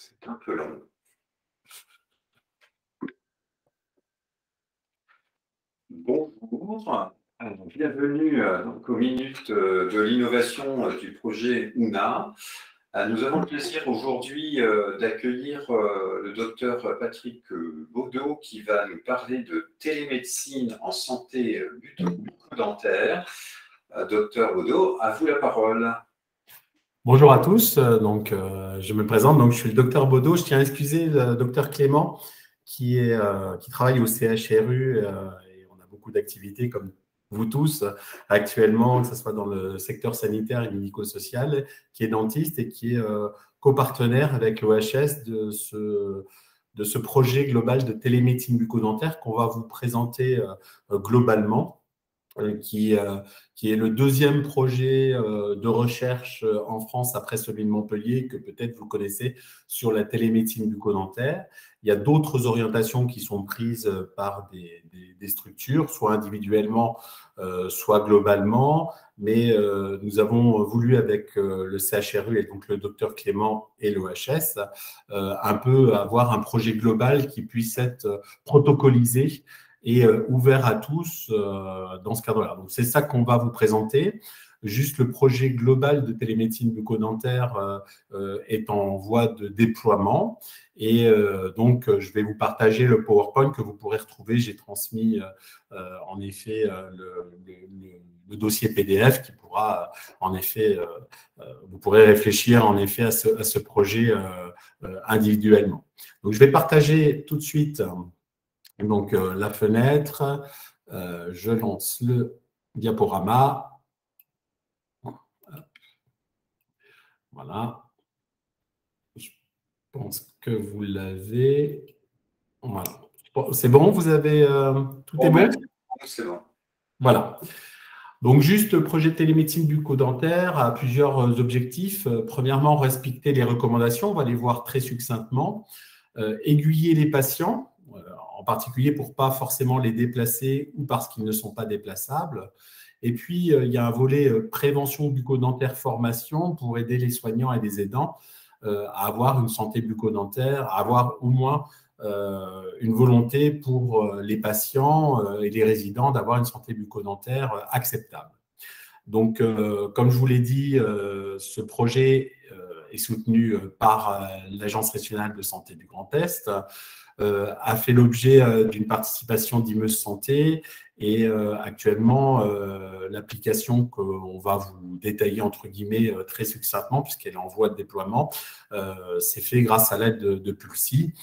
C'est un peu long. Bonjour, bienvenue donc, aux minutes de l'innovation du projet UNA. Nous avons le plaisir aujourd'hui d'accueillir le docteur Patrick Baudot qui va nous parler de télémédecine en santé bucco-dentaire. Docteur Baudot, à vous la parole. Bonjour à tous, je me présente, donc je suis le docteur Baudot. Je tiens à excuser le docteur Clément qui travaille au CHRU et on a beaucoup d'activités comme vous tous actuellement, que ce soit dans le secteur sanitaire et médico-social, qui est dentiste et qui est copartenaire avec l'OHS de ce projet global de télémédecine bucco-dentaire qu'on va vous présenter globalement. Qui est le deuxième projet de recherche en France après celui de Montpellier, que peut-être vous connaissez, sur la télémédecine bucco-dentaire. Il y a d'autres orientations qui sont prises par des structures, soit individuellement, soit globalement, mais nous avons voulu avec le CHRU et donc le docteur Clément et l'OHS un peu avoir un projet global qui puisse être protocolisé et ouvert à tous dans ce cadre-là. Donc, c'est ça qu'on va vous présenter. Juste le projet global de télémédecine bucco-dentaire est en voie de déploiement. Et donc, je vais vous partager le PowerPoint que vous pourrez retrouver. J'ai transmis en effet le dossier PDF qui pourra, en effet, vous pourrez réfléchir en effet à ce projet individuellement. Donc, je vais partager tout de suite donc la fenêtre, je lance le diaporama. Voilà. Je pense que vous l'avez. Voilà. C'est bon, vous avez tout est bon? C'est bon. Voilà. Donc, juste le projet de télémédecine bucco-dentaire a plusieurs objectifs. Premièrement, respecter les recommandations, on va les voir très succinctement. Aiguiller les patients, en particulier pour ne pas forcément les déplacer ou parce qu'ils ne sont pas déplaçables. Et puis, il y a un volet prévention bucco-dentaire formation pour aider les soignants et les aidants à avoir une santé bucco-dentaire, à avoir au moins une volonté pour les patients et les résidents d'avoir une santé bucco-dentaire acceptable. Donc, comme je vous l'ai dit, ce projet est soutenu par l'Agence régionale de santé du Grand Est, a fait l'objet d'une participation d'Imeuse Santé et actuellement, l'application qu'on va vous détailler entre guillemets très succinctement puisqu'elle est en voie de déploiement, c'est fait grâce à l'aide de Pulsi.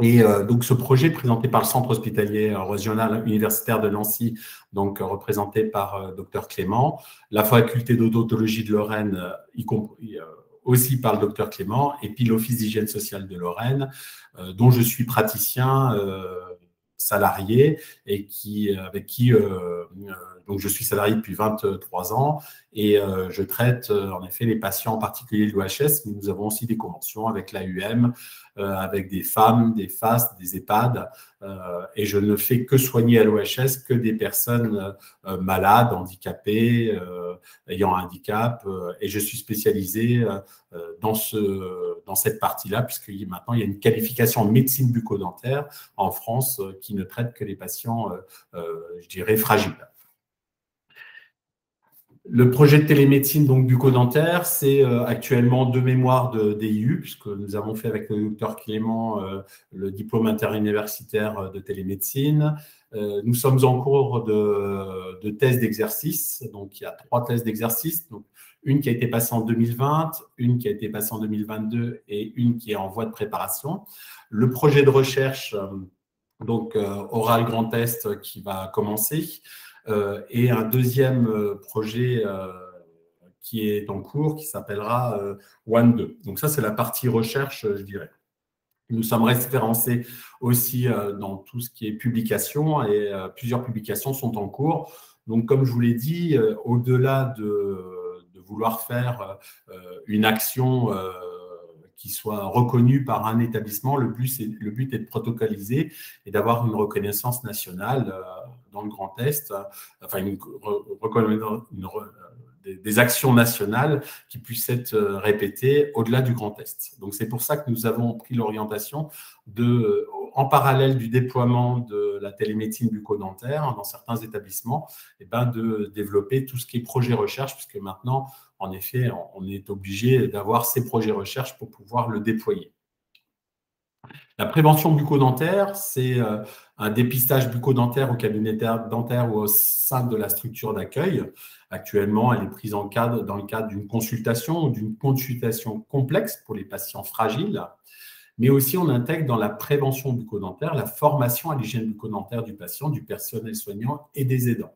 Et donc, ce projet présenté par le Centre hospitalier régional universitaire de Nancy, donc représenté par Dr Clément, la faculté d'odontologie de Lorraine, y compris aussi par le Dr Clément, et puis l'Office d'hygiène sociale de Lorraine, dont je suis praticien salarié et avec qui donc je suis salarié depuis 23 ans et je traite en effet les patients en particulier de l'OHS, mais nous avons aussi des conventions avec l'AUM, avec des femmes, des FAST, des EHPAD, et je ne fais que soigner à l'OHS que des personnes malades, handicapées, ayant un handicap, et je suis spécialisé dans cette partie-là, puisque maintenant il y a une qualification en médecine bucco-dentaire en France qui ne traite que les patients, je dirais, fragiles. Le projet de télémédecine donc bucco-dentaire, c'est actuellement deux mémoires de DIU, puisque nous avons fait avec le docteur Clément le diplôme interuniversitaire de télémédecine. Nous sommes en cours de thèse d'exercice, donc il y a 3 thèses d'exercice, donc une qui a été passée en 2020, une qui a été passée en 2022 et une qui est en voie de préparation. Le projet de recherche, donc Oral Grand Est, qui va commencer. Et un deuxième projet qui est en cours, qui s'appellera One2. Donc ça, c'est la partie recherche, je dirais. Nous sommes référencés aussi dans tout ce qui est publication et plusieurs publications sont en cours. Donc, comme je vous l'ai dit, au-delà de vouloir faire une action qui soit reconnue par un établissement, le but est de protocoliser et d'avoir une reconnaissance nationale dans le Grand Est, enfin des actions nationales qui puissent être répétées au-delà du Grand Est. Donc, c'est pour ça que nous avons pris l'orientation en parallèle du déploiement de la télémédecine bucco-dentaire dans certains établissements, de développer tout ce qui est projet recherche, puisque maintenant, en effet, on est obligé d'avoir ces projets recherche pour pouvoir le déployer. La prévention bucco-dentaire, c'est un dépistage bucco-dentaire au cabinet dentaire ou au sein de la structure d'accueil. Actuellement, elle est prise dans le cadre d'une consultation ou d'une consultation complexe pour les patients fragiles. Mais aussi, on intègre dans la prévention bucco-dentaire la formation à l'hygiène bucco-dentaire du patient, du personnel soignant et des aidants.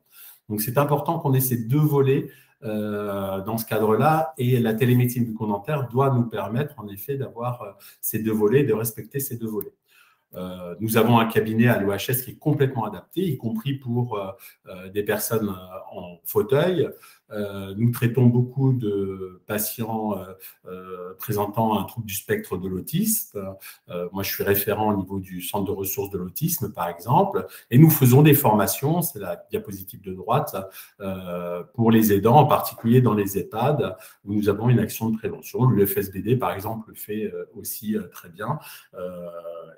Donc, c'est important qu'on ait ces deux volets dans ce cadre-là, et la télémédecine bucco-dentaire doit nous permettre en effet d'avoir ces deux volets, de respecter ces deux volets. Nous avons un cabinet à l'OHS qui est complètement adapté, y compris pour des personnes en fauteuil. Nous traitons beaucoup de patients présentant un trouble du spectre de l'autisme. Moi, je suis référent au niveau du centre de ressources de l'autisme, par exemple, et nous faisons des formations, c'est la diapositive de droite, pour les aidants, en particulier dans les EHPAD, où nous avons une action de prévention. L'UFSBD, par exemple, le fait aussi très bien.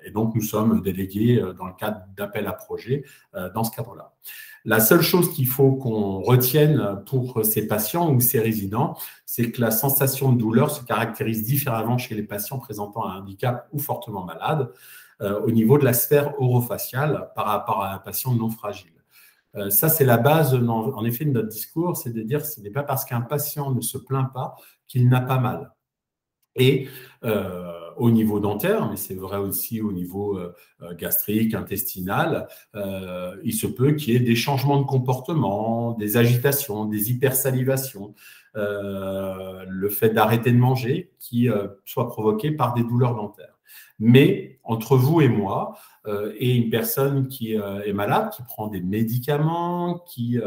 Et donc, nous sommes délégués dans le cadre d'appel à projet dans ce cadre-là. La seule chose qu'il faut qu'on retienne pour ces patients ou ces résidents, c'est que la sensation de douleur se caractérise différemment chez les patients présentant un handicap ou fortement malades au niveau de la sphère orofaciale par rapport à un patient non fragile. Ça, c'est la base, en effet, de notre discours, c'est de dire que ce n'est pas parce qu'un patient ne se plaint pas qu'il n'a pas mal. Et au niveau dentaire, mais c'est vrai aussi au niveau gastrique, intestinal, il se peut qu'il y ait des changements de comportement, des agitations, des hypersalivations, le fait d'arrêter de manger qui soit provoqué par des douleurs dentaires. Mais entre vous et moi, et une personne qui est malade, qui prend des médicaments, qui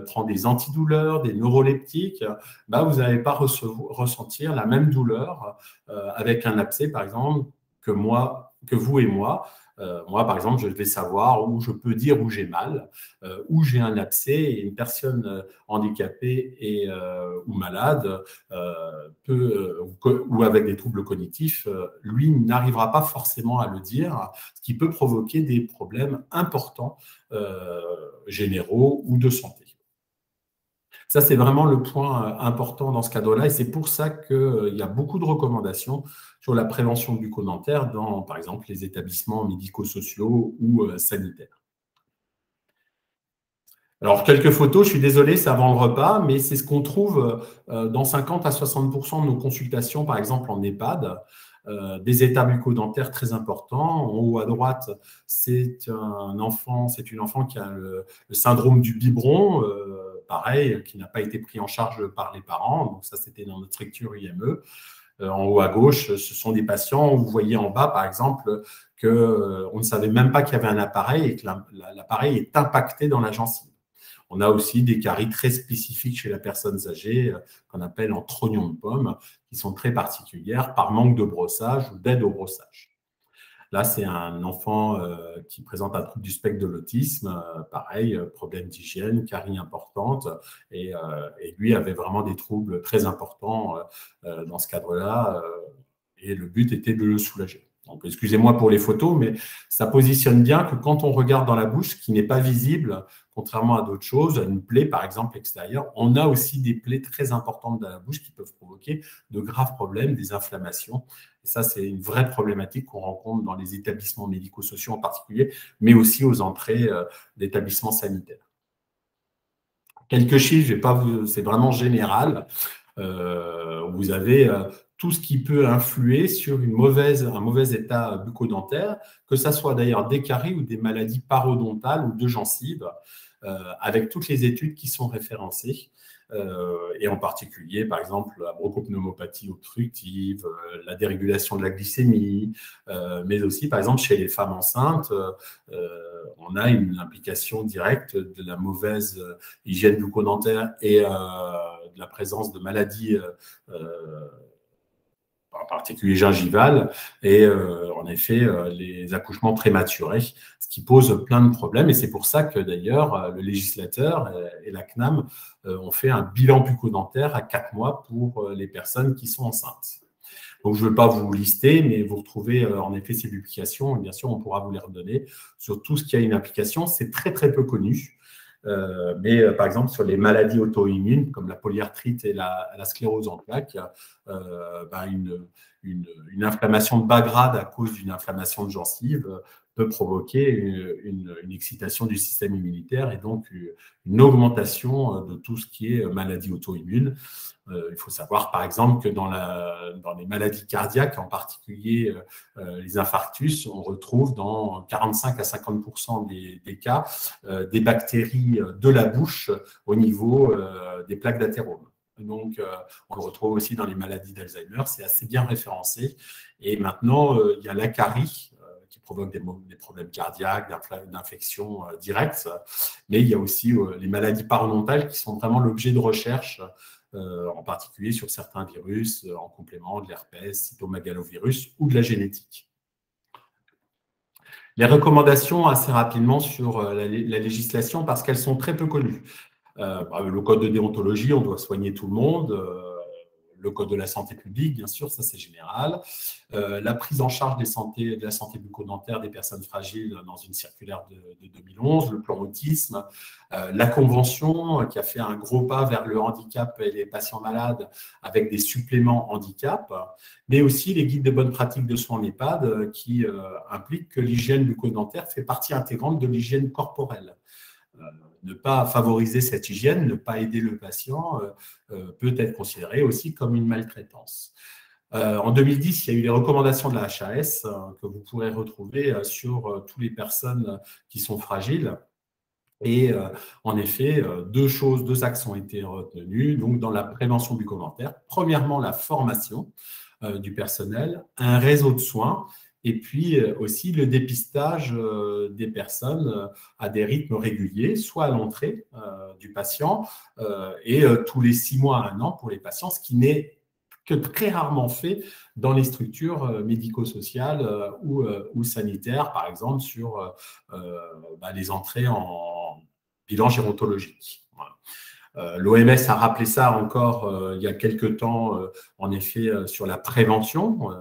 prend des antidouleurs, des neuroleptiques, vous n'allez pas ressentir la même douleur avec un abcès, par exemple, que vous et moi. Moi, par exemple, je vais savoir où je peux dire où j'ai mal, où j'ai un abcès, et une personne handicapée ou malade ou avec des troubles cognitifs, lui n'arrivera pas forcément à le dire, ce qui peut provoquer des problèmes importants généraux ou de santé. Ça, c'est vraiment le point important dans ce cadre-là, et c'est pour ça qu'il y a beaucoup de recommandations sur la prévention bucco-dentaire dans, par exemple, les établissements médico-sociaux ou sanitaires. Alors, quelques photos, je suis désolé, c'est avant le repas, mais c'est ce qu'on trouve dans 50 à 60% de nos consultations, par exemple en EHPAD, des états bucco-dentaires très importants. En haut à droite, c'est une enfant qui a le syndrome du biberon, pareil, qui n'a pas été pris en charge par les parents. Donc ça, c'était dans notre structure IME. En haut à gauche, ce sont des patients, vous voyez en bas, par exemple, qu'on ne savait même pas qu'il y avait un appareil et que l'appareil est impacté dans la gencive. On a aussi des caries très spécifiques chez les personnes âgées, qu'on appelle en trognon de pomme, qui sont très particulières par manque de brossage ou d'aide au brossage. Là, c'est un enfant qui présente un trouble du spectre de l'autisme, pareil, problème d'hygiène, caries importantes, et lui avait vraiment des troubles très importants dans ce cadre-là, et le but était de le soulager. Donc, excusez-moi pour les photos, mais ça positionne bien que quand on regarde dans la bouche, qui n'est pas visible, contrairement à d'autres choses, une plaie par exemple extérieure, on a aussi des plaies très importantes dans la bouche qui peuvent provoquer de graves problèmes, des inflammations. Et ça, c'est une vraie problématique qu'on rencontre dans les établissements médico-sociaux en particulier, mais aussi aux entrées d'établissements sanitaires. Quelques chiffres, c'est vraiment général. Vous avez tout ce qui peut influer sur un mauvais état bucco-dentaire, que ce soit d'ailleurs des caries ou des maladies parodontales ou de gencives, avec toutes les études qui sont référencées, et en particulier, par exemple, la bronchopneumopathie obstructive, la dérégulation de la glycémie, mais aussi, par exemple, chez les femmes enceintes, on a une implication directe de la mauvaise hygiène bucco-dentaire et de la présence de maladies en particulier gingivales, et en effet les accouchements prématurés, ce qui pose plein de problèmes. Et c'est pour ça que d'ailleurs le législateur et la CNAM ont fait un bilan bucco-dentaire à 4 mois pour les personnes qui sont enceintes. Donc, je ne veux pas vous lister, mais vous retrouvez en effet ces publications. Et bien sûr, on pourra vous les redonner sur tout ce qui a une application. C'est très, très peu connu. Mais par exemple, sur les maladies auto-immunes, comme la polyarthrite et la sclérose en plaques, une inflammation de bas grade à cause d'une inflammation de gencive peut provoquer une excitation du système immunitaire et donc une augmentation de tout ce qui est maladie auto-immune. Il faut savoir, par exemple, que dans les maladies cardiaques, en particulier les infarctus, on retrouve dans 45 à 50% des cas des bactéries de la bouche au niveau des plaques d'athérome. Donc, on le retrouve aussi dans les maladies d'Alzheimer, c'est assez bien référencé. Et maintenant, il y a l'acarie qui provoque des problèmes cardiaques, d'infections directes, mais il y a aussi les maladies parodontales qui sont vraiment l'objet de recherche, en particulier sur certains virus, en complément de l'herpès, cytomégalovirus ou de la génétique. Les recommandations assez rapidement sur la législation parce qu'elles sont très peu connues. Le code de déontologie, on doit soigner tout le monde. Le code de la santé publique, bien sûr, ça c'est général. La prise en charge de la santé bucco-dentaire des personnes fragiles dans une circulaire de 2011, le plan autisme, la convention qui a fait un gros pas vers le handicap et les patients malades avec des suppléments handicap, mais aussi les guides de bonnes pratiques de soins en EHPAD qui impliquent que l'hygiène bucco-dentaire fait partie intégrante de l'hygiène corporelle. Ne pas favoriser cette hygiène, ne pas aider le patient peut être considéré aussi comme une maltraitance. En 2010, il y a eu les recommandations de la HAS que vous pourrez retrouver sur toutes les personnes qui sont fragiles. Et en effet, deux axes ont été retenus. Donc, dans la prévention bucco-dentaire, premièrement, la formation du personnel, un réseau de soins, et puis aussi le dépistage des personnes à des rythmes réguliers, soit à l'entrée du patient et tous les 6 mois à 1 an pour les patients, ce qui n'est que très rarement fait dans les structures médico-sociales ou sanitaires, par exemple sur les entrées en bilan gérontologique. Voilà. L'OMS a rappelé ça encore il y a quelques temps, en effet, sur la prévention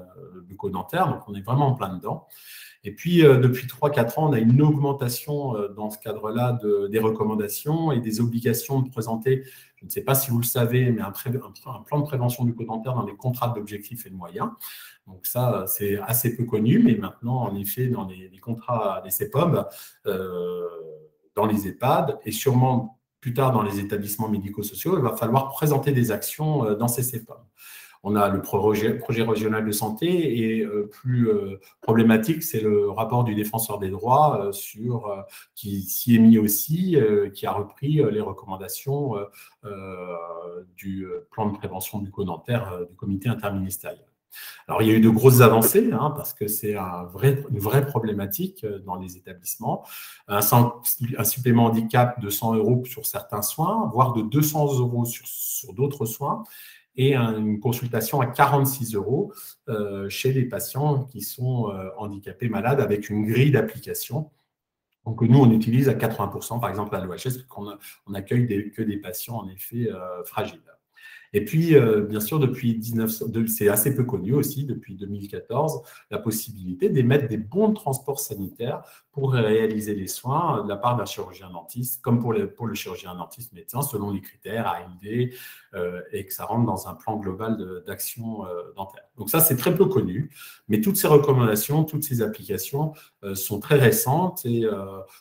bucco-dentaire, donc on est vraiment en plein dedans. Et puis, depuis 3-4 ans, on a une augmentation dans ce cadre-là des recommandations et des obligations de présenter, je ne sais pas si vous le savez, mais un plan de prévention bucco-dentaire dans les contrats d'objectifs et de moyens. Donc ça, c'est assez peu connu, mais maintenant, en effet, dans les contrats des CEPOM, dans les EHPAD et sûrement plus tard dans les établissements médico-sociaux, il va falloir présenter des actions dans ces CEPOM. On a le projet régional de santé et plus problématique, c'est le rapport du défenseur des droits qui s'y est mis aussi, qui a repris les recommandations du plan de prévention bucco-dentaire du comité interministériel. Alors, il y a eu de grosses avancées parce que c'est une vraie problématique dans les établissements. Un supplément handicap de 100 € sur certains soins, voire de 200 € sur d'autres soins, et une consultation à 46 € chez les patients qui sont handicapés malades avec une grille d'application. Donc, nous, on utilise à 80%, par exemple, à l'OHS, qu'on n'accueille que des patients, en effet, fragiles. Et puis, bien sûr, c'est assez peu connu aussi, depuis 2014, la possibilité d'émettre des bons de transport sanitaire pour réaliser les soins de la part d'un chirurgien dentiste, comme pour le chirurgien dentiste médecin, selon les critères AMD, et que ça rentre dans un plan global d'action dentaire. Donc ça, c'est très peu connu, mais toutes ces recommandations, toutes ces applications sont très récentes et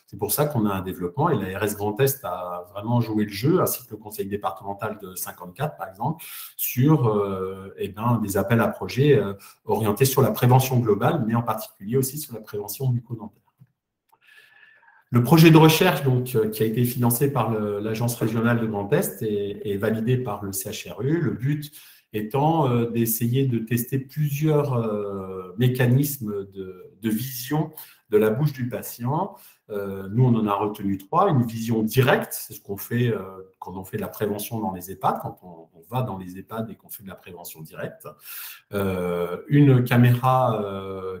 c'est pour ça qu'on a un développement et la RS Grand Est a vraiment joué le jeu, ainsi que le conseil départemental de 54, par exemple, sur des appels à projets orientés sur la prévention globale, mais en particulier aussi sur la prévention bucco-dentaire. Le projet de recherche qui a été financé par l'Agence régionale de Grand Est et validé par le CHRU, le but étant d'essayer de tester plusieurs mécanismes de vision de la bouche du patient Nous, on en a retenu 3. Une vision directe, c'est ce qu'on fait quand on fait de la prévention dans les EHPAD, quand on va dans les EHPAD et qu'on fait de la prévention directe. Une caméra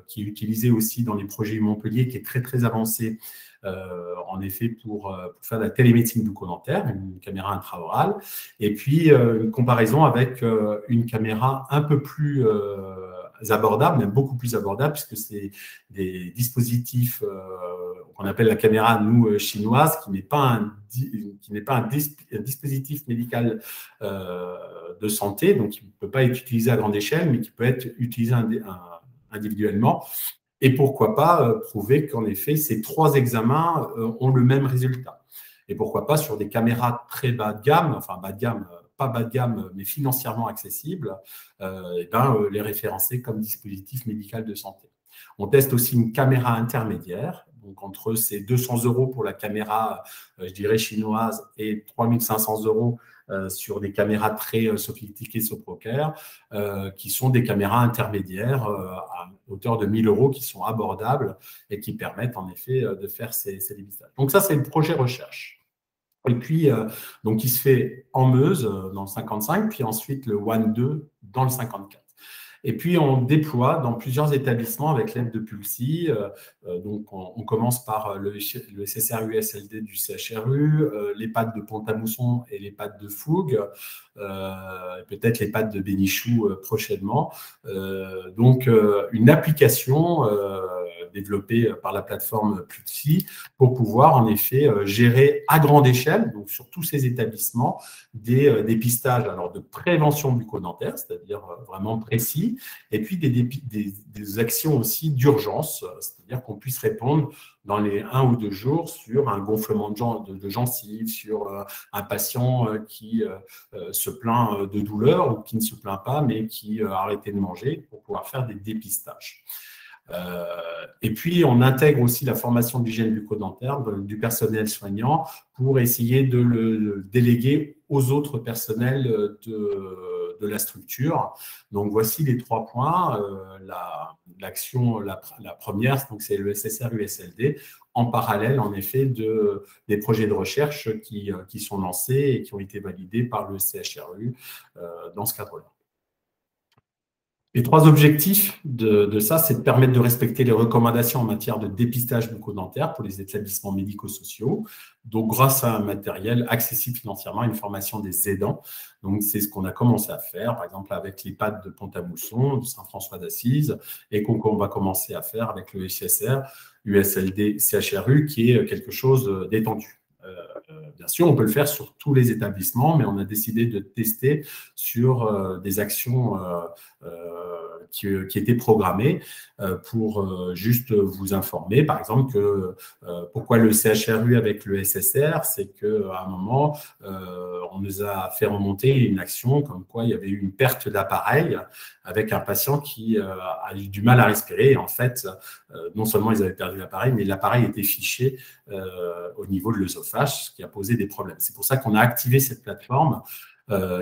qui est utilisée aussi dans les projets Montpellier, qui est très, très avancée, en effet, pour faire de la télémédecine bucco-dentaire, une caméra intraorale. Et puis, une comparaison avec une caméra un peu plus abordable, même beaucoup plus abordable, puisque c'est des dispositifs qu'on appelle la caméra, nous, chinoise, qui n'est pas un dispositif médical de santé, donc qui ne peut pas être utilisé à grande échelle, mais qui peut être utilisé individuellement. Et pourquoi pas prouver qu'en effet, ces 3 examens ont le même résultat. Et pourquoi pas sur des caméras très bas de gamme, enfin bas de gamme, pas bas de gamme, mais financièrement accessibles, les référencer comme dispositif médical de santé. On teste aussi une caméra intermédiaire, donc entre ces 200 € pour la caméra, je dirais, chinoise et 3 500 € sur des caméras très sophistiquées Soproker, qui sont des caméras intermédiaires à hauteur de 1 000 € qui sont abordables et qui permettent en effet de faire ces dépistages. Donc ça, c'est le projet recherche. Et puis, donc, il se fait en Meuse dans le 55, puis ensuite le WAN2 dans le 54. Et puis, on déploie dans plusieurs établissements avec l'aide de Pulsi. Donc, on commence par le SSR-USLD du CHRU, l'EHPAD de Pont-à-Mousson et l'EHPAD de Fougue, peut-être l'EHPAD de Bénichou prochainement. Donc, une application développée par la plateforme Pulsi pour pouvoir, en effet, gérer à grande échelle, donc sur tous ces établissements, des dépistages alors de prévention bucco-dentaire, c'est-à-dire vraiment précis, et puis des actions aussi d'urgence, c'est-à-dire qu'on puisse répondre dans les 1 ou 2 jours sur un gonflement de gencives, sur un patient qui se plaint de douleur ou qui ne se plaint pas, mais qui a arrêté de manger, pour pouvoir faire des dépistages. Et puis, on intègre aussi la formation d'hygiène bucco-dentaire du personnel soignant pour essayer de le déléguer aux autres personnels de la structure. Donc, voici les 3 points. L'action, la première, c'est le SSR-USLD, en parallèle, en effet, des projets de recherche qui sont lancés et qui ont été validés par le CHRU dans ce cadre-là. Les 3 objectifs de ça, c'est de permettre de respecter les recommandations en matière de dépistage bucco-dentaire pour les établissements médico-sociaux, donc grâce à un matériel accessible financièrement, une formation des aidants. Donc, c'est ce qu'on a commencé à faire, par exemple, avec l'EHPAD de Pont-à-Mousson, de Saint-François d'Assise, et qu'on va commencer à faire avec le SSR, USLD, CHRU, qui est quelque chose d'étendu. Bien sûr, on peut le faire sur tous les établissements, mais on a décidé de tester sur des actions qui étaient programmées pour juste vous informer. Par exemple, pourquoi le CHRU avec le SSR, c'est qu'à un moment, on nous a fait remonter une action comme quoi il y avait eu une perte d'appareil avec un patient qui a eu du mal à respirer. Et en fait, non seulement ils avaient perdu l'appareil, mais l'appareil était fiché au niveau de l'œsophage, ce qui a posé des problèmes. C'est pour ça qu'on a activé cette plateforme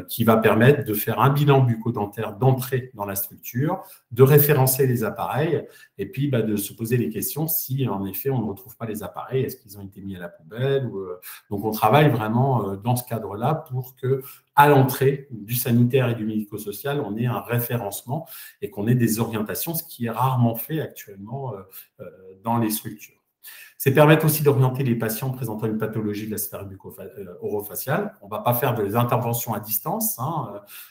qui va permettre de faire un bilan bucco-dentaire d'entrée dans la structure, de référencer les appareils et puis de se poser les questions si, en effet, on ne retrouve pas les appareils, est-ce qu'ils ont été mis à la poubelle Donc, on travaille vraiment dans ce cadre-là pour qu'à l'entrée du sanitaire et du médico-social, on ait un référencement et qu'on ait des orientations, ce qui est rarement fait actuellement dans les structures. C'est permettre aussi d'orienter les patients présentant une pathologie de la sphère orofaciale. On ne va pas faire des interventions à distance.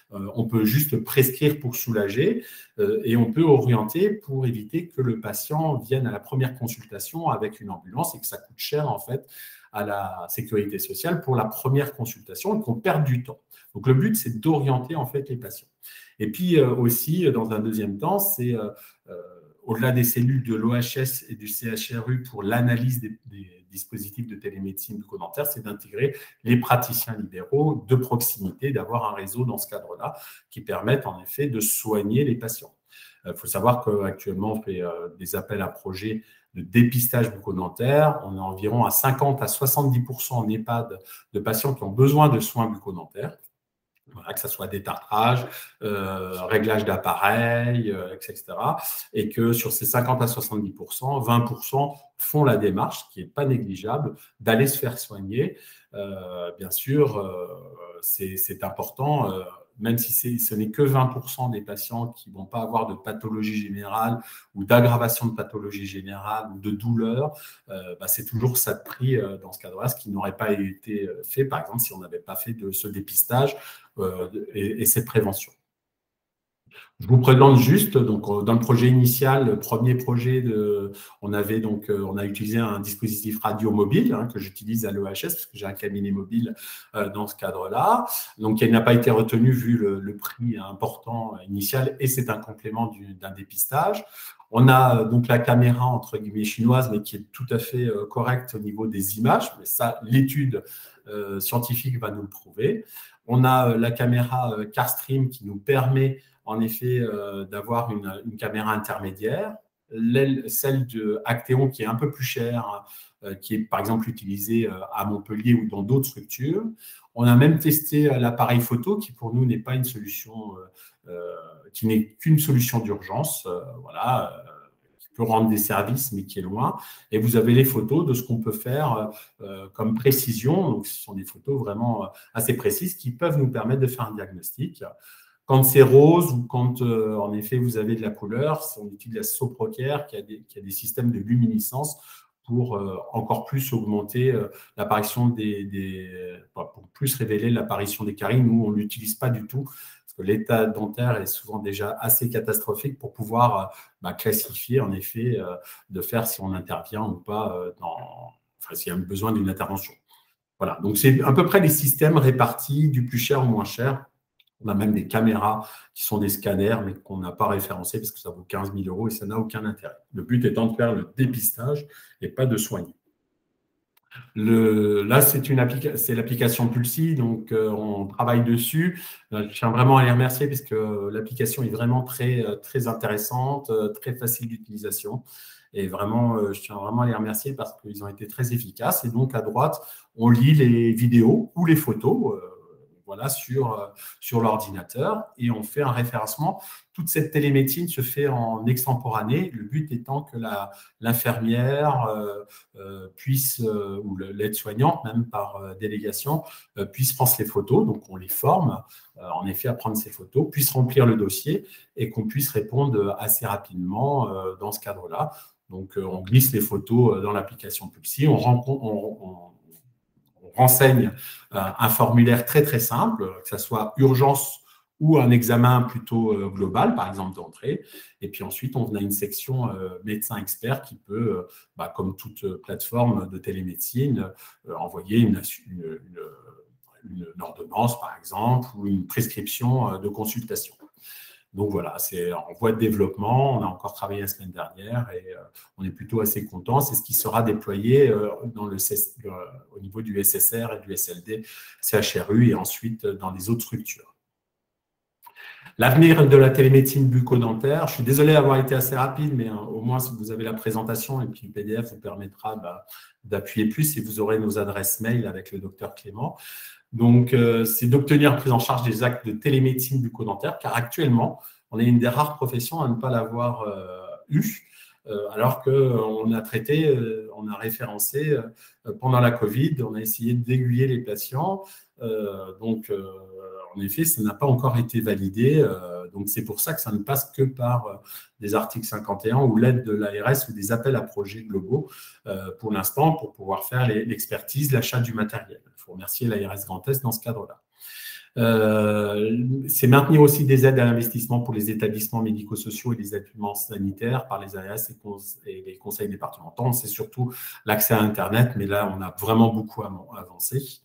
On peut juste prescrire pour soulager et on peut orienter pour éviter que le patient vienne à la première consultation avec une ambulance et que ça coûte cher en fait à la sécurité sociale pour la première consultation et qu'on perde du temps. Donc le but, c'est d'orienter en fait les patients. Et puis aussi, dans un deuxième temps, c'est au-delà des cellules de l'OHS et du CHRU pour l'analyse des dispositifs de télémédecine bucco-dentaire, c'est d'intégrer les praticiens libéraux de proximité, d'avoir un réseau dans ce cadre-là qui permette en effet de soigner les patients. Il faut savoir qu'actuellement, on fait des appels à projets de dépistage bucco-dentaire. On est environ à 50 à 70% en EHPAD de patients qui ont besoin de soins bucco-dentaires. Voilà, que ce soit détartrage, réglage d'appareil, etc. Et que sur ces 50 à 70%, 20% font la démarche, qui n'est pas négligeable, d'aller se faire soigner. Bien sûr, c'est important, même si ce n'est que 20% des patients qui ne vont pas avoir de pathologie générale ou d'aggravation de pathologie générale ou de douleur, c'est toujours ça de prix dans ce cadre-là, ce qui n'aurait pas été fait, par exemple, si on n'avait pas fait de ce dépistage et cette prévention. Je vous présente juste, donc, dans le projet initial, le premier projet, on a utilisé un dispositif radio mobile que j'utilise à l'EHS parce que j'ai un cabinet mobile dans ce cadre-là. Donc, il n'a pas été retenu vu le prix important initial et c'est un complément d'un dépistage. On a donc la caméra, entre guillemets, chinoise, mais qui est tout à fait correcte au niveau des images. Mais ça, l'étude scientifique va nous le prouver. On a la caméra CarStream qui nous permet en effet d'avoir une caméra intermédiaire. Celle de Actéon qui est un peu plus chère, qui est par exemple utilisée à Montpellier ou dans d'autres structures. On a même testé l'appareil photo qui pour nous n'est pas une solution, qui n'est qu'une solution d'urgence, voilà, qui peut rendre des services mais qui est loin. Et vous avez les photos de ce qu'on peut faire comme précision. Donc, ce sont des photos vraiment assez précises qui peuvent nous permettre de faire un diagnostic. Quand c'est rose ou quand, en effet, vous avez de la couleur, on utilise la Soprocare qui a des systèmes de luminescence pour encore plus augmenter l'apparition pour plus révéler l'apparition des caries. Nous, on ne l'utilise pas du tout parce que l'état dentaire est souvent déjà assez catastrophique pour pouvoir classifier, en effet, de faire si on intervient ou pas s'il y a besoin d'une intervention. Voilà, donc c'est à peu près les systèmes répartis du plus cher au moins cher. On a même des caméras qui sont des scanners, mais qu'on n'a pas référencés parce que ça vaut 15 000 € et ça n'a aucun intérêt. Le but étant de faire le dépistage et pas de soigner. Là, c'est l'application Pulsi, donc on travaille dessus. Je tiens vraiment à les remercier parce que l'application est vraiment très, très intéressante, très facile d'utilisation. Et vraiment, je tiens vraiment à les remercier parce qu'ils ont été très efficaces. Et donc, à droite, on lit les vidéos ou les photos voilà, sur l'ordinateur et on fait un référencement. Toute cette télémédecine se fait en extemporané, le but étant que l'infirmière puisse, ou l'aide-soignante, même par délégation, puisse prendre les photos. Donc, on les forme, en effet, à prendre ces photos, puisse remplir le dossier et qu'on puisse répondre assez rapidement dans ce cadre-là. Donc, on glisse les photos dans l'application Pulsi, on renseigne un formulaire très, très simple, que ce soit urgence ou un examen plutôt global, par exemple d'entrée. Et puis ensuite, on a une section médecin expert qui peut, comme toute plateforme de télémédecine, envoyer une ordonnance, par exemple, ou une prescription de consultation. Donc voilà, c'est en voie de développement. On a encore travaillé la semaine dernière et on est plutôt assez content. C'est ce qui sera déployé au niveau du SSR et du SLD, CHRU et ensuite dans les autres structures. L'avenir de la télémédecine bucco-dentaire. Je suis désolé d'avoir été assez rapide, mais au moins si vous avez la présentation et puis le PDF vous permettra d'appuyer plus et vous aurez nos adresses mail avec le docteur Clément. Donc, c'est d'obtenir prise en charge des actes de télémédecine bucco-dentaire, car actuellement, on est une des rares professions à ne pas l'avoir eu, alors qu'on a traité, on a référencé pendant la Covid, on a essayé d'aiguiller les patients. En effet, ça n'a pas encore été validé. Donc, c'est pour ça que ça ne passe que par des articles 51 ou l'aide de l'ARS ou des appels à projets globaux pour l'instant pour pouvoir faire l'expertise, l'achat du matériel. Il faut remercier l'ARS Grand Est dans ce cadre-là. C'est maintenir aussi des aides à l'investissement pour les établissements médico-sociaux et les équipements sanitaires par les ARS et les conseils départementaux. C'est surtout l'accès à Internet, mais là, on a vraiment beaucoup avancé.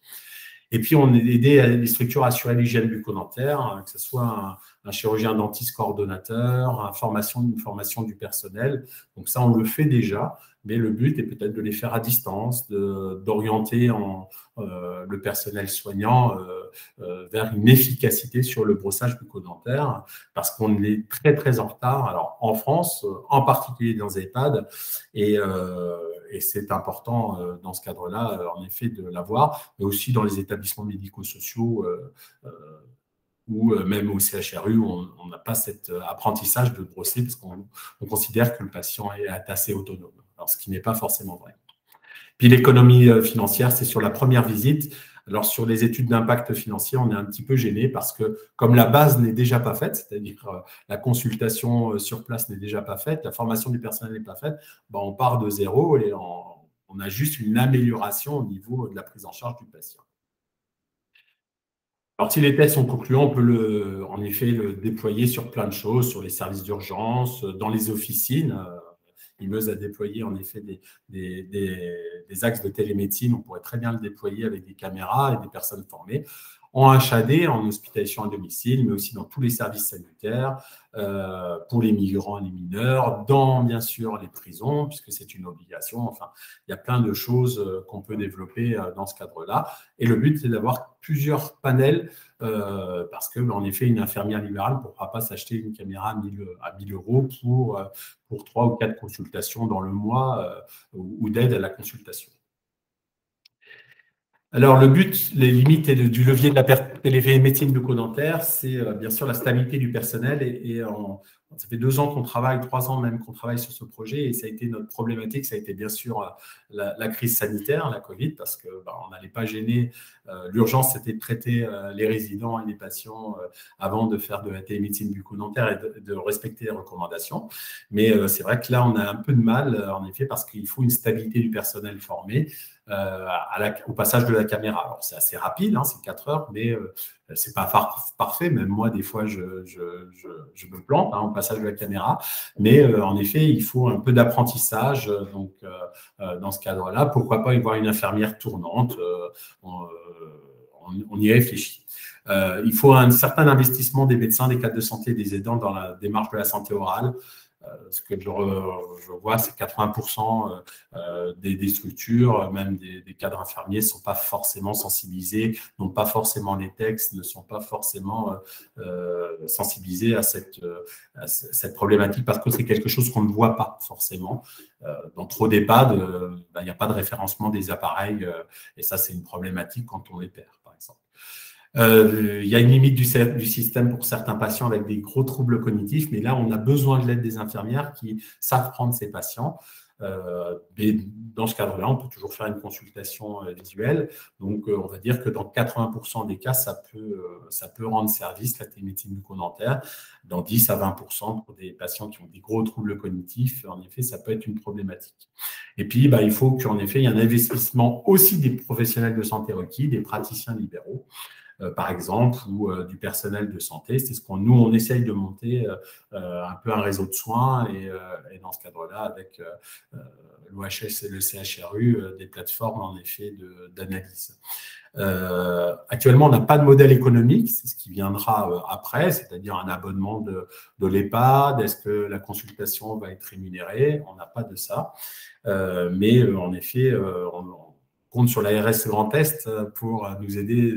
Et puis, on est aidé à les structures à assurer l'hygiène bucco-dentaire, que ce soit un chirurgien dentiste coordonnateur, une formation du personnel. Donc ça, on le fait déjà, mais le but est peut-être de les faire à distance, d'orienter le personnel soignant vers une efficacité sur le brossage bucco-dentaire, parce qu'on est très, très en retard. Alors, en France, en particulier dans les EHPAD, et c'est important dans ce cadre-là, en effet, de l'avoir, mais aussi dans les établissements médico-sociaux ou même au CHRU, on n'a pas cet apprentissage de brosser parce qu'on considère que le patient est assez autonome, alors ce qui n'est pas forcément vrai. Puis l'économie financière, c'est sur la première visite. Alors, sur les études d'impact financier, on est un petit peu gêné parce que comme la base n'est déjà pas faite, c'est-à-dire la consultation sur place n'est déjà pas faite, la formation du personnel n'est pas faite, ben, on part de zéro et on a juste une amélioration au niveau de la prise en charge du patient. Alors, si les tests sont concluants, on peut en effet le déployer sur plein de choses, sur les services d'urgence, dans les officines. Imeuse a déployé en effet des axes de télémédecine. On pourrait très bien le déployer avec des caméras et des personnes formées en HAD, en hospitalisation à domicile, mais aussi dans tous les services sanitaires, pour les migrants et les mineurs, dans bien sûr les prisons, puisque c'est une obligation. Enfin, il y a plein de choses qu'on peut développer dans ce cadre-là. Et le but, c'est d'avoir plusieurs panels, parce que, en effet, une infirmière libérale ne pourra pas s'acheter une caméra à 1 000 € pour 3 ou 4 consultations dans le mois ou d'aide à la consultation. Alors, le but, les limites du levier de la télémédecine bucco-dentaire, c'est bien sûr la stabilité du personnel. Ça fait 2 ans qu'on travaille, 3 ans même qu'on travaille sur ce projet, et ça a été notre problématique. Ça a été bien sûr la crise sanitaire, la Covid, parce qu'on n'allait pas gêner. L'urgence, c'était de traiter les résidents et les patients avant de faire de la télémédecine bucco-dentaire et de respecter les recommandations. Mais c'est vrai que là, on a un peu de mal, en effet, parce qu'il faut une stabilité du personnel formé. Au passage de la caméra. Alors, c'est assez rapide, hein, c'est 4 heures, mais c'est pas parfait. Même moi, des fois, je me plante au passage de la caméra. Mais en effet, il faut un peu d'apprentissage. Donc, dans ce cadre-là, pourquoi pas y voir une infirmière tournante, on y réfléchit. Il faut un certain investissement des médecins, des cadres de santé et des aidants dans la démarche de la santé orale. Ce que je vois, c'est 80% des structures, même des cadres infirmiers, ne sont pas forcément sensibilisés, n'ont pas forcément les textes, ne sont pas forcément sensibilisés à cette problématique parce que c'est quelque chose qu'on ne voit pas forcément. Dans trop d'EHPAD, il n'y a pas de référencement des appareils et ça, c'est une problématique quand on les perd, par exemple. Il y a une limite du système pour certains patients avec des gros troubles cognitifs, mais là, on a besoin de l'aide des infirmières qui savent prendre ces patients. Mais dans ce cadre-là, on peut toujours faire une consultation visuelle. Donc, on va dire que dans 80% des cas, ça peut rendre service, la télémédecine bucco-dentaire. Dans 10 à 20% pour des patients qui ont des gros troubles cognitifs, en effet, ça peut être une problématique. Et puis, il faut qu'en effet, il y ait un investissement aussi des professionnels de santé requis, des praticiens libéraux. Par exemple, ou du personnel de santé. C'est ce nous, on essaye de monter un peu un réseau de soins et dans ce cadre-là, avec l'OHS et le CHRU, des plateformes en effet d'analyse. Actuellement, on n'a pas de modèle économique, c'est ce qui viendra après, c'est-à-dire un abonnement de l'EHPAD. Est-ce que la consultation va être rémunérée? On n'a pas de ça. Mais en effet, on compte sur l'ARS Grand Est pour nous aider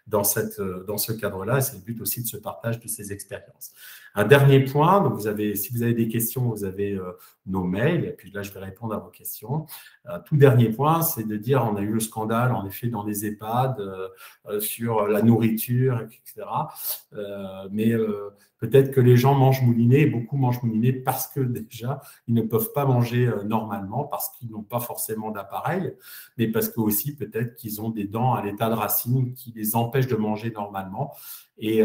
dans ce cadre-là. C'est le but aussi de ce partage de ces expériences. Un dernier point, donc si vous avez des questions, vous avez nos mails, et puis là, je vais répondre à vos questions. Tout dernier point, c'est de dire, on a eu le scandale, en effet, dans les EHPAD, sur la nourriture, etc. Mais peut-être que les gens mangent mouliné, beaucoup mangent mouliné parce que déjà, ils ne peuvent pas manger normalement, parce qu'ils n'ont pas forcément d'appareil, mais parce que aussi peut-être qu'ils ont des dents à l'état de racine qui les empêchent de manger normalement. Et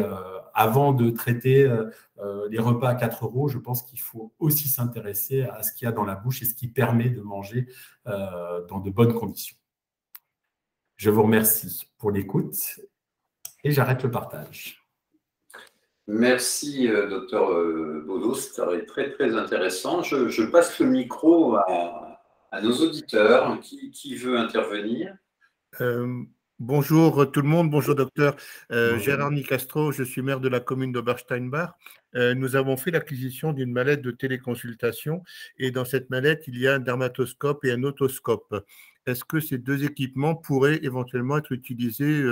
avant de traiter les repas à 4 €, je pense qu'il faut aussi s'intéresser à ce qu'il y a dans la bouche et ce qui permet de manger dans de bonnes conditions. Je vous remercie pour l'écoute et j'arrête le partage. Merci, docteur Baudot, c'était très, très intéressant. Je passe le micro à nos auditeurs. Qui veut intervenir? Bonjour tout le monde, bonjour docteur. Gérard Nicastro, je suis maire de la commune d'Obersteinbach. Nous avons fait l'acquisition d'une mallette de téléconsultation et dans cette mallette, il y a un dermatoscope et un otoscope. Est-ce que ces 2 équipements pourraient éventuellement être utilisés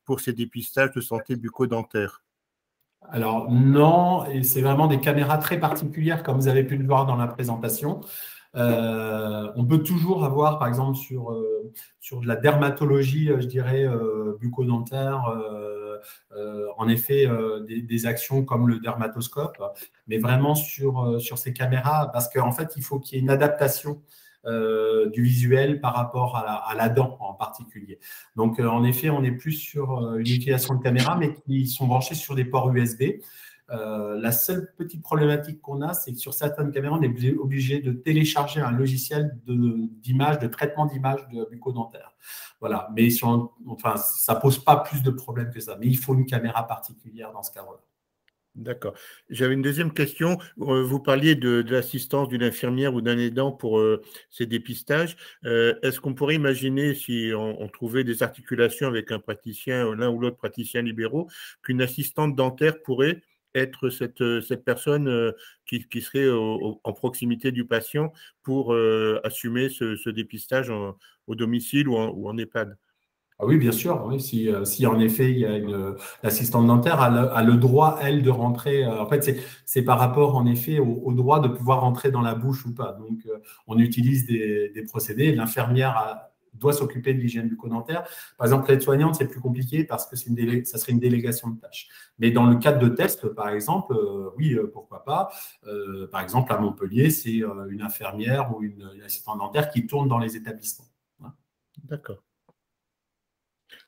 pour ces dépistages de santé bucco-dentaire? Alors non, et c'est vraiment des caméras très particulières comme vous avez pu le voir dans la présentation. On peut toujours avoir, par exemple, sur de la dermatologie, je dirais, bucco-dentaire, en effet des actions comme le dermatoscope, mais vraiment sur ces caméras, parce qu'en fait, il faut qu'il y ait une adaptation du visuel par rapport à la dent en particulier. Donc, en effet, on est plus sur une utilisation de caméras, mais qui sont branchées sur des ports USB. La seule petite problématique qu'on a, c'est que sur certaines caméras, on est obligé de télécharger un logiciel d'image, de traitement d'image de bucco-dentaire. Voilà, mais enfin, ça ne pose pas plus de problèmes que ça. Mais il faut une caméra particulière dans ce cas-là. D'accord. J'avais une deuxième question. Vous parliez de l'assistance d'une infirmière ou d'un aidant pour ces dépistages. Est-ce qu'on pourrait imaginer, si on trouvait des articulations avec un praticien, l'un ou l'autre praticien libéraux, qu'une assistante dentaire pourrait être cette personne qui serait en proximité du patient pour assumer ce dépistage au domicile ou en EHPAD? Ah oui, bien sûr. Oui, si en effet, il y a l'assistante dentaire a le droit, elle, de rentrer. En fait, c'est par rapport, en effet, au droit de pouvoir rentrer dans la bouche ou pas. Donc, on utilise des procédés. L'infirmière doit s'occuper de l'hygiène bucco-dentaire. Par exemple, l'aide-soignante, c'est plus compliqué parce que ça serait une délégation de tâches. Mais dans le cadre de tests, par exemple, oui, pourquoi pas. Par exemple, à Montpellier, c'est une infirmière ou une assistante dentaire qui tourne dans les établissements. Voilà. D'accord.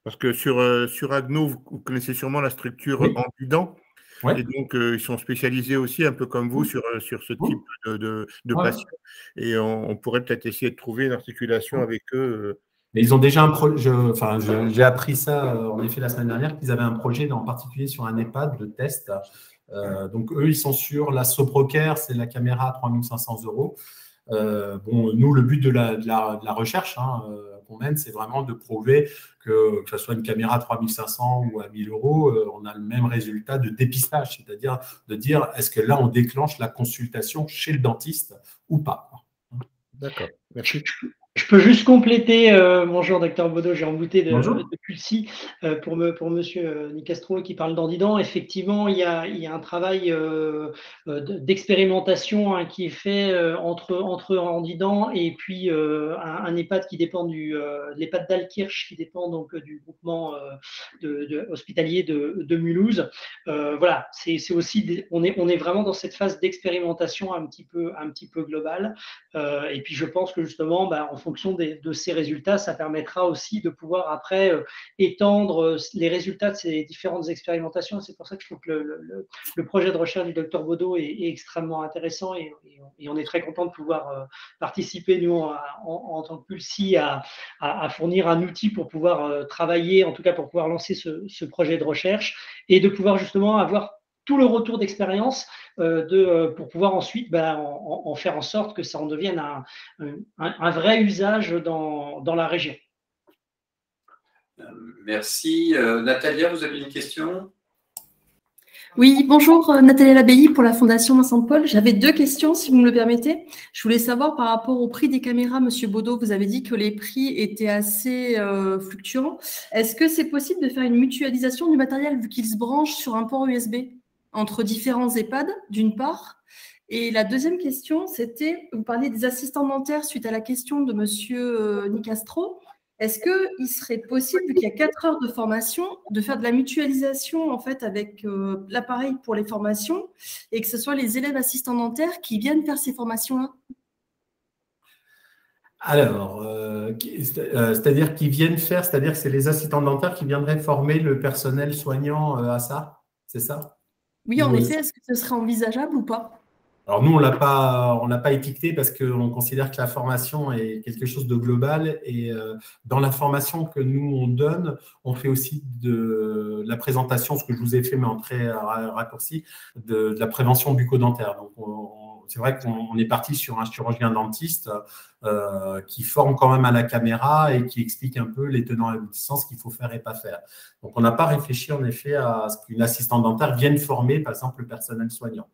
Parce que sur Agno, vous connaissez sûrement la structure Ambident. Oui. Et donc, ils sont spécialisés aussi, un peu comme vous, sur ce type de patients. Et on pourrait peut-être essayer de trouver une articulation avec eux. Mais ils ont déjà un projet. J'ai appris ça, en effet, la semaine dernière, qu'ils avaient un projet, en particulier sur un EHPAD de test. Donc, eux, ils sont sur la Soprocare, c'est la caméra à 3 500 €. Bon, nous, le but de la recherche qu'on mène, c'est vraiment de prouver que ce soit une caméra à 3 500 ou à 1 000 €, on a le même résultat de dépistage, c'est-à-dire de dire est-ce que là, on déclenche la consultation chez le dentiste ou pas. D'accord, merci. Je peux juste compléter, bonjour docteur Baudot, j'ai embouté de Pulsi pour monsieur Nicastro qui parle d'Andidan. Effectivement, il y a un travail d'expérimentation qui est fait entre Andidan et puis un EHPAD qui dépend de l'EHPAD d'Alkirch, qui dépend donc du groupement hospitalier de Mulhouse. Voilà, c'est aussi on est vraiment dans cette phase d'expérimentation un petit peu globale. Et puis je pense que justement, en fonction de ces résultats, ça permettra aussi de pouvoir après étendre les résultats de ces différentes expérimentations. C'est pour ça que je trouve que le projet de recherche du docteur Baudot est extrêmement intéressant et on est très content de pouvoir participer, nous, en tant que Pulsi, à fournir un outil pour pouvoir travailler, en tout cas pour pouvoir lancer ce projet de recherche et de pouvoir justement avoir tout le retour d'expérience pour pouvoir ensuite en faire en sorte que ça en devienne un vrai usage dans la région. Merci. Natalia, vous avez une question ? Oui, bonjour, Nathalie Labbaye pour la Fondation Vincent de Paul. J'avais 2 questions, si vous me le permettez. Je voulais savoir par rapport au prix des caméras, Monsieur Baudot, vous avez dit que les prix étaient assez fluctuants. Est-ce que c'est possible de faire une mutualisation du matériel vu qu'il se branche sur un port USB entre différents EHPAD, d'une part? Et la deuxième question, c'était, vous parliez des assistants dentaires suite à la question de Monsieur Nicastro. Est-ce qu'il serait possible, vu qu'il y a 4 heures de formation, de faire de la mutualisation en fait avec l'appareil pour les formations et que ce soit les élèves assistants dentaires qui viennent faire ces formations-là? Alors, c'est-à-dire qu'ils viennent faire, c'est-à-dire que c'est les assistants dentaires qui viendraient former le personnel soignant à ça, c'est ça? Oui, en effet, est-ce que ce serait envisageable ou pas? Alors nous, on l'a pas étiqueté parce qu'on considère que la formation est quelque chose de global et dans la formation que nous, on donne, on fait aussi de la présentation, ce que je vous ai fait, mais en très raccourci, de la prévention bucco-dentaire. Donc, c'est vrai qu'on est parti sur un chirurgien dentiste qui forme quand même à la caméra et qui explique un peu les tenants et aboutissants, ce qu'il faut faire et pas faire. Donc, on n'a pas réfléchi en effet à ce qu'une assistante dentaire vienne former, par exemple, le personnel soignant.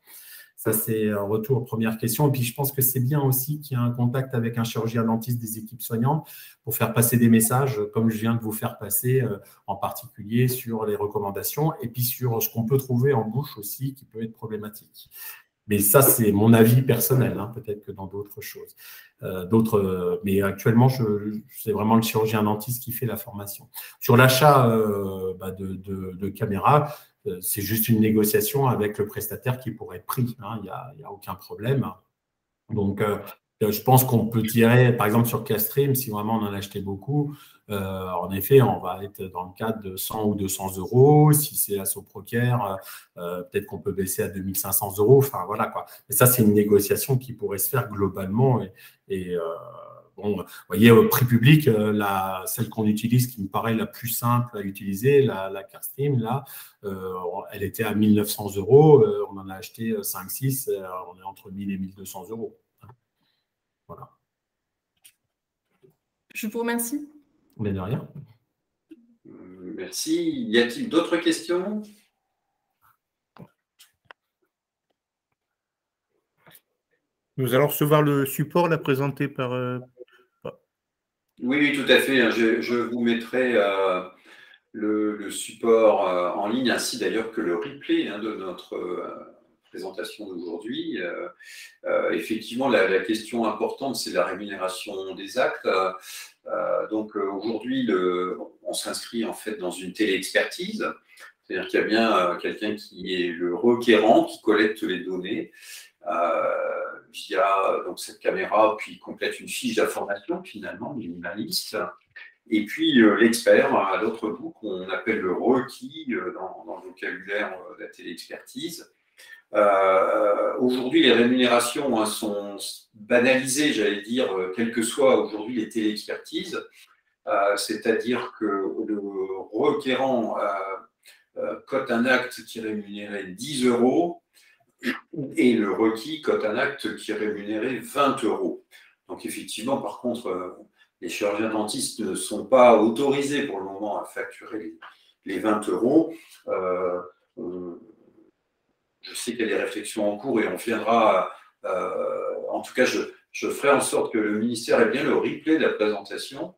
Ça, c'est un retour aux premières questions. Et puis, je pense que c'est bien aussi qu'il y ait un contact avec un chirurgien dentiste des équipes soignantes pour faire passer des messages, comme je viens de vous faire passer, en particulier sur les recommandations et puis sur ce qu'on peut trouver en bouche aussi, qui peut être problématique. Mais ça, c'est mon avis personnel, hein, peut-être que dans d'autres choses. Mais actuellement, c'est vraiment le chirurgien dentiste qui fait la formation. Sur l'achat de caméras, c'est juste une négociation avec le prestataire qui pourrait être pris. Hein, il y a aucun problème. Donc, je pense qu'on peut tirer, par exemple, sur Castream, si vraiment on en achetait beaucoup, en effet, on va être dans le cadre de 100 ou 200 euros. Si c'est la Soprocare, peut-être qu'on peut baisser à 2500 euros. Enfin, voilà quoi. Mais ça, c'est une négociation qui pourrait se faire globalement. Bon, vous voyez, au prix public, celle qu'on utilise, qui me paraît la plus simple à utiliser, la Castream, là, elle était à 1900 euros. On en a acheté 5-6. On est entre 1000 et 1200 euros. Voilà. Je vous remercie. Mais de rien. Merci. Y a-t-il d'autres questions? Nous allons recevoir le support là, présenté par… Oui, tout à fait. Je vous mettrai le support en ligne, ainsi d'ailleurs que le replay de notre présentation d'aujourd'hui. Effectivement, la question importante, c'est la rémunération des actes. Donc aujourd'hui, on s'inscrit en fait dans une téléexpertise, c'est-à-dire qu'il y a bien quelqu'un qui est le requérant, qui collecte les données via donc, cette caméra, puis complète une fiche d'information finalement minimaliste. Et puis l'expert à l'autre bout, qu'on appelle le requis dans le vocabulaire de la téléexpertise. Aujourd'hui, les rémunérations sont banalisées, j'allais dire, quelles que soient aujourd'hui les téléexpertises. C'est-à-dire que le requérant cote un acte qui rémunérait 10 euros et le requis cote un acte qui rémunérait 20 euros. Donc effectivement, par contre, les chirurgiens dentistes ne sont pas autorisés pour le moment à facturer les 20 euros. Je sais qu'il y a des réflexions en cours et on viendra, en tout cas, je ferai en sorte que le ministère ait bien le replay de la présentation,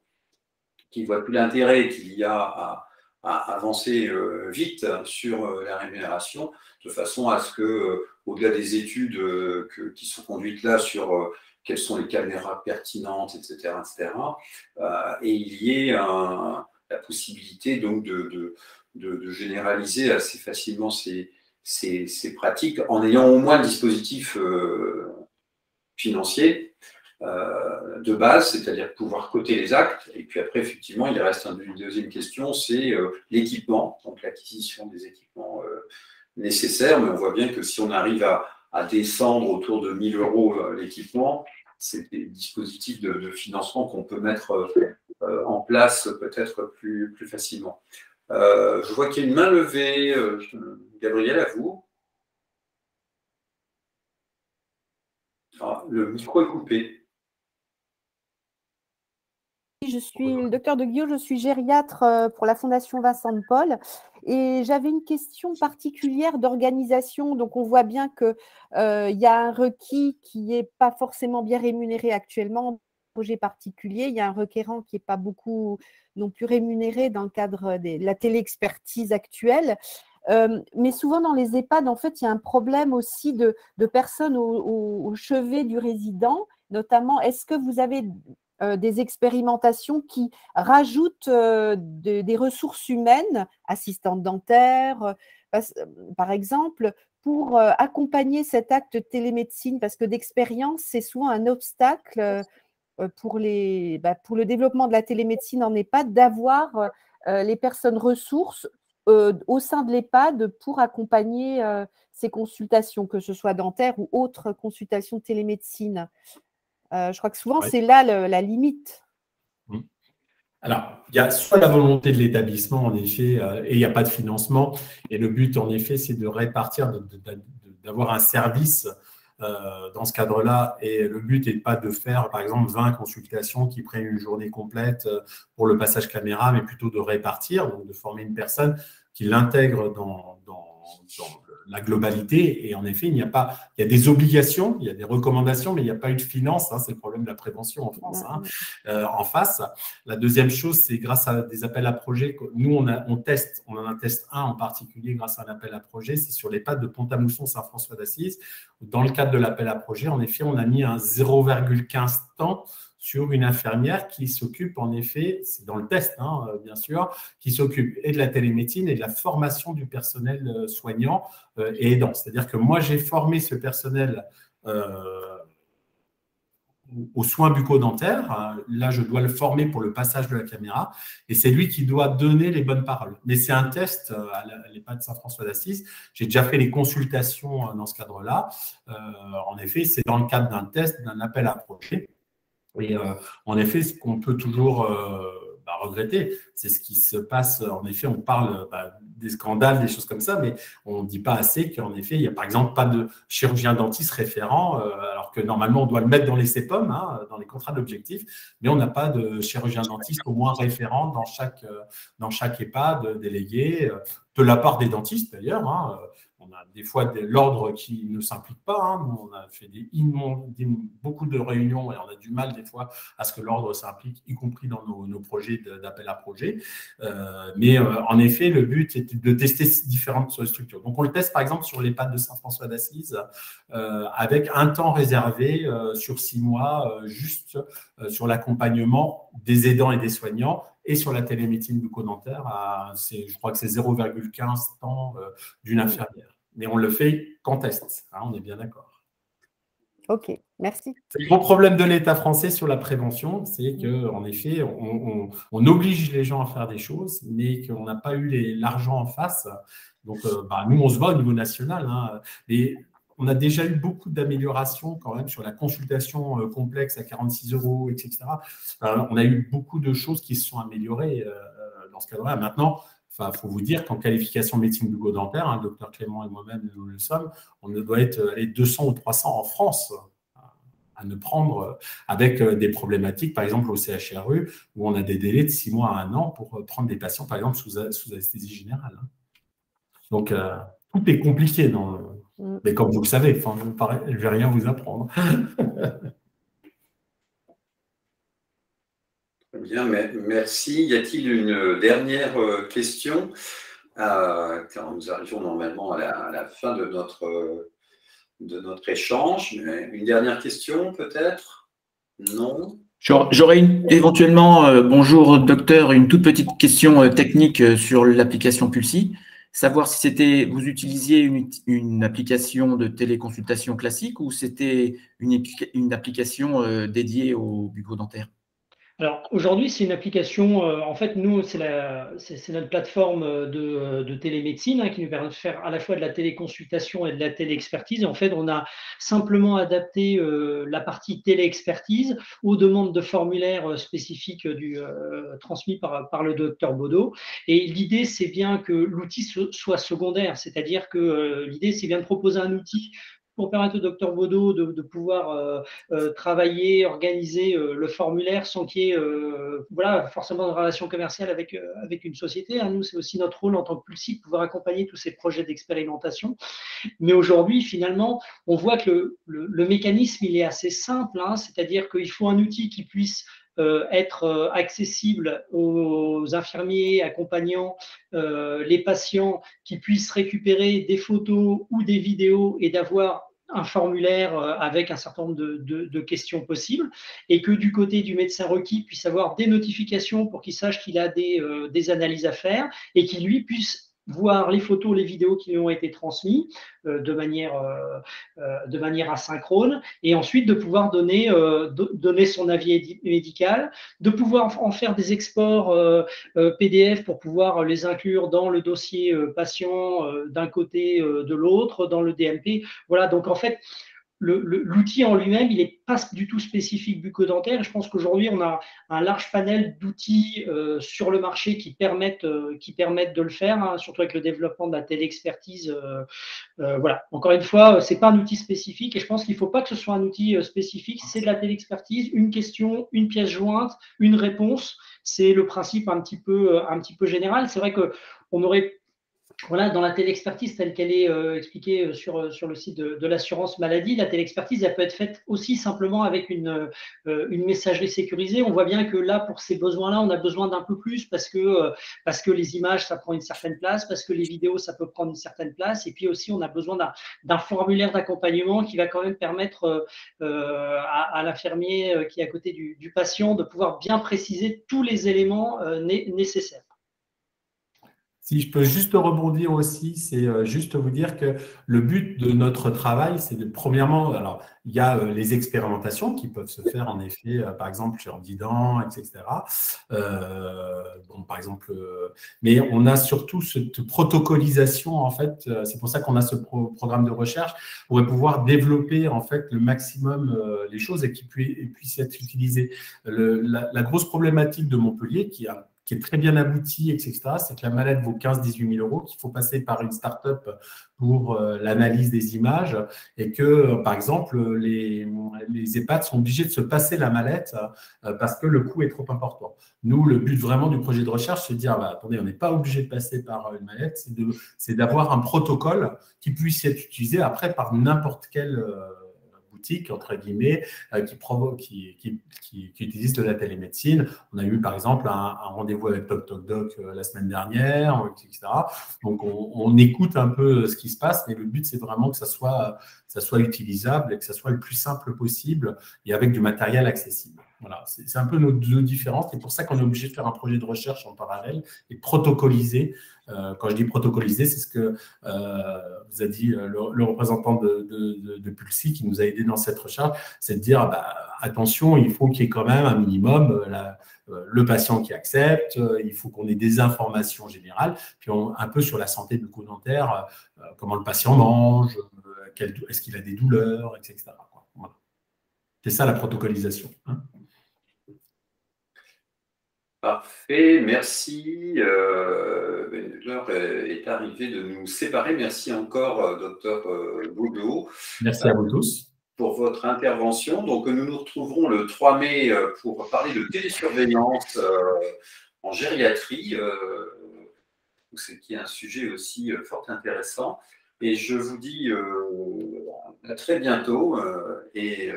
qu'il voit tout l'intérêt qu'il y a à avancer vite sur la rémunération, de façon à ce que, au-delà des études qui sont conduites là sur quelles sont les caméras pertinentes, etc., et il y ait la possibilité donc de généraliser assez facilement ces pratiques en ayant au moins le dispositif financier de base, c'est-à-dire pouvoir coter les actes. Et puis après, effectivement, il reste une deuxième question, c'est l'équipement, donc l'acquisition des équipements nécessaires. Mais on voit bien que si on arrive à descendre autour de 1000 euros l'équipement, c'est des dispositifs de financement qu'on peut mettre en place peut-être plus facilement. Je vois qu'il y a une main levée. Gabriel, à vous. Le micro est coupé. Je suis le docteur de Guillaume, je suis gériatre pour la Fondation Vincent de Paul et j'avais une question particulière d'organisation. Donc, on voit bien qu'il y a un requis qui n'est pas forcément bien rémunéré actuellement, projet particulier. Il y a un requérant qui n'est pas beaucoup non plus rémunéré dans le cadre de la téléexpertise actuelle. Mais souvent dans les EHPAD, en fait, il y a un problème aussi de personnes au chevet du résident. Notamment, est-ce que vous avez des expérimentations qui rajoutent des ressources humaines, assistantes dentaires, par exemple, pour accompagner cet acte de télémédecine, parce que d'expérience, c'est souvent un obstacle pour le développement de la télémédecine en EHPAD, d'avoir les personnes ressources au sein de l'EHPAD pour accompagner ces consultations, que ce soit dentaires ou autres consultations de télémédecine. Je crois que souvent, c'est là la limite. Alors, il y a soit la volonté de l'établissement, en effet, et il n'y a pas de financement. Et le but, en effet, c'est de répartir, d'avoir un service dans ce cadre-là. Et le but n'est pas de faire, par exemple, 20 consultations qui prennent une journée complète pour le passage caméra, mais plutôt de répartir, donc de former une personne qui l'intègre dans la globalité. Et en effet, il y a des obligations, il y a des recommandations, mais il n'y a pas eu de finance. Hein, c'est le problème de la prévention en France. Hein, en face. La deuxième chose, c'est grâce à des appels à projets. Nous, on teste. On en a testé un en particulier grâce à un appel à projet. C'est sur l'EHPAD de Pont-à-Mousson, Saint-François d'Assise. Dans le cadre de l'appel à projet, en effet, on a mis un 0,15 temps sur une infirmière qui s'occupe, en effet, c'est dans le test, hein, bien sûr, qui s'occupe et de la télémédecine et de la formation du personnel soignant et aidant. C'est-à-dire que moi, j'ai formé ce personnel aux soins bucco-dentaires. Là, je dois le former pour le passage de la caméra et c'est lui qui doit donner les bonnes paroles. Mais c'est un test à l'EHPAD Saint-François d'Assise. J'ai déjà fait les consultations dans ce cadre-là. En effet, c'est dans le cadre d'un test, d'un appel à projet. Et en effet, ce qu'on peut toujours regretter, c'est ce qui se passe. En effet, on parle des scandales, des choses comme ça, mais on ne dit pas assez qu'en effet, il n'y a par exemple pas de chirurgien dentiste référent, alors que normalement, on doit le mettre dans les CEPOM, hein, dans les contrats d'objectifs, mais on n'a pas de chirurgien dentiste au moins référent dans chaque EHPAD délégué, de la part des dentistes d'ailleurs. Hein, on a des fois l'ordre qui ne s'implique pas. Hein. Nous, on a fait beaucoup de réunions et on a du mal des fois à ce que l'ordre s'implique, y compris dans nos projets d'appel à projet. Mais en effet, le but est de tester différentes structures. Donc, on le teste par exemple sur l'EHPAD de Saint-François d'Assise avec un temps réservé sur 6 mois juste sur l'accompagnement des aidants et des soignants et sur la télémédecine bucco-dentaire. Je crois que c'est 0,15 temps d'une infirmière. Mais on le fait qu'en test, hein, on est bien d'accord. Ok, merci. Le gros problème de l'État français sur la prévention, c'est qu'en effet, on oblige les gens à faire des choses, mais qu'on n'a pas eu l'argent en face. Donc, nous, on se bat au niveau national. Hein, mais on a déjà eu beaucoup d'améliorations quand même sur la consultation complexe à 46 €, etc. On a eu beaucoup de choses qui se sont améliorées dans ce cadre-là. Maintenant, il faut vous dire qu'en qualification médecine bucco-dentaire, le docteur Clément et moi-même, nous le sommes, on doit être 200 ou 300 en France à ne prendre avec des problématiques, par exemple au CHRU, où on a des délais de 6 mois à 1 an pour prendre des patients, par exemple, sous anesthésie générale. Donc, tout est compliqué. Mais comme vous le savez, je ne vais rien vous apprendre. Bien, merci. Y a-t-il une dernière question? Car nous arrivons normalement à la fin de notre échange. Une dernière question, peut-être? Non? J'aurais éventuellement, bonjour docteur, une toute petite question technique sur l'application Pulsi. Savoir si vous utilisiez une application de téléconsultation classique ou c'était une application dédiée au bucco-dentaire. Alors aujourd'hui, c'est une application, en fait, nous, c'est notre plateforme de télémédecine qui nous permet de faire à la fois de la téléconsultation et de la téléexpertise. En fait, on a simplement adapté la partie téléexpertise aux demandes de formulaires spécifiques transmis par le docteur Baudot. Et l'idée, c'est bien que l'outil soit secondaire, c'est-à-dire que l'idée, c'est bien de proposer un outil pour permettre au docteur Baudot de pouvoir travailler, organiser le formulaire sans qu'il y ait forcément une relation commerciale avec une société. Nous, c'est aussi notre rôle en tant que Pulsi de pouvoir accompagner tous ces projets d'expérimentation. Mais aujourd'hui, finalement, on voit que le mécanisme, il est assez simple, c'est-à-dire qu'il faut un outil qui puisse être accessible aux infirmiers, accompagnants, les patients, qui puissent récupérer des photos ou des vidéos et d'avoir un formulaire avec un certain nombre de questions possibles, et que du côté du médecin requis puisse avoir des notifications pour qu'il sache qu'il a des analyses à faire et qu'il lui puisse voir les photos, les vidéos qui lui ont été transmises de manière asynchrone, et ensuite de pouvoir donner son avis médical, de pouvoir en faire des exports PDF pour pouvoir les inclure dans le dossier patient d'un côté, de l'autre, dans le DMP. Voilà, donc en fait, l'outil en lui-même, il n'est pas du tout spécifique bucco-dentaire. Je pense qu'aujourd'hui, on a un large panel d'outils sur le marché qui permettent de le faire, surtout avec le développement de la téléexpertise. Voilà. Encore une fois, ce n'est pas un outil spécifique et je pense qu'il ne faut pas que ce soit un outil spécifique. C'est de la téléexpertise, une question, une pièce jointe, une réponse. C'est le principe un petit peu général. C'est vrai qu'on aurait voilà, dans la téléexpertise telle qu'elle est expliquée sur le site de l'assurance maladie, la téléexpertise, elle peut être faite aussi simplement avec une messagerie sécurisée. On voit bien que là, pour ces besoins-là, on a besoin d'un peu plus parce que les images, ça prend une certaine place, parce que les vidéos, ça peut prendre une certaine place. Et puis aussi, on a besoin d'un formulaire d'accompagnement qui va quand même permettre à l'infirmier qui est à côté du patient de pouvoir bien préciser tous les éléments nécessaires. Si je peux juste rebondir aussi, c'est juste vous dire que le but de notre travail, c'est de, premièrement, alors il y a les expérimentations qui peuvent se faire en effet, par exemple sur Didan, etc. Bon, par exemple, mais on a surtout cette protocolisation en fait. C'est pour ça qu'on a ce programme de recherche pour pouvoir développer en fait le maximum les choses et qui puissent être utilisées. La grosse problématique de Montpellier, qui est très bien abouti, etc., c'est que la mallette vaut 15-18 000 €, qu'il faut passer par une start-up pour l'analyse des images et que, par exemple, les EHPAD sont obligés de se passer la mallette parce que le coût est trop important. Nous, le but vraiment du projet de recherche, c'est de dire, bah, attendez, on n'est pas obligé de passer par une mallette, c'est d'avoir un protocole qui puisse être utilisé après par n'importe quel boutique, entre guillemets, qui utilise de la télémédecine. On a eu, par exemple, un rendez-vous avec Doc la semaine dernière, etc. Donc, on écoute un peu ce qui se passe, mais le but, c'est vraiment que ça soit utilisable et que ça soit le plus simple possible et avec du matériel accessible. Voilà, c'est un peu nos deux différences. C'est pour ça qu'on est obligé de faire un projet de recherche en parallèle et de protocoliser. Quand je dis protocoliser, c'est ce que vous a dit le représentant de Pulsi qui nous a aidé dans cette recherche, c'est de dire bah, attention, il faut qu'il y ait quand même un minimum le patient qui accepte, il faut qu'on ait des informations générales, puis un peu sur la santé bucco-dentaire, comment le patient mange, est-ce qu'il a des douleurs, etc. Voilà. C'est ça la protocolisation. Hein. Parfait, merci. L'heure est arrivée de nous séparer. Merci encore, docteur Baudot. Merci à vous tous. Pour votre intervention. Donc, nous nous retrouverons le 3 mai pour parler de télésurveillance en gériatrie, ce qui est un sujet aussi fort intéressant. Et je vous dis à très bientôt et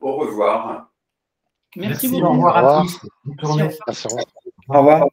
au revoir. Merci beaucoup. Au revoir à tous. Merci. Au revoir.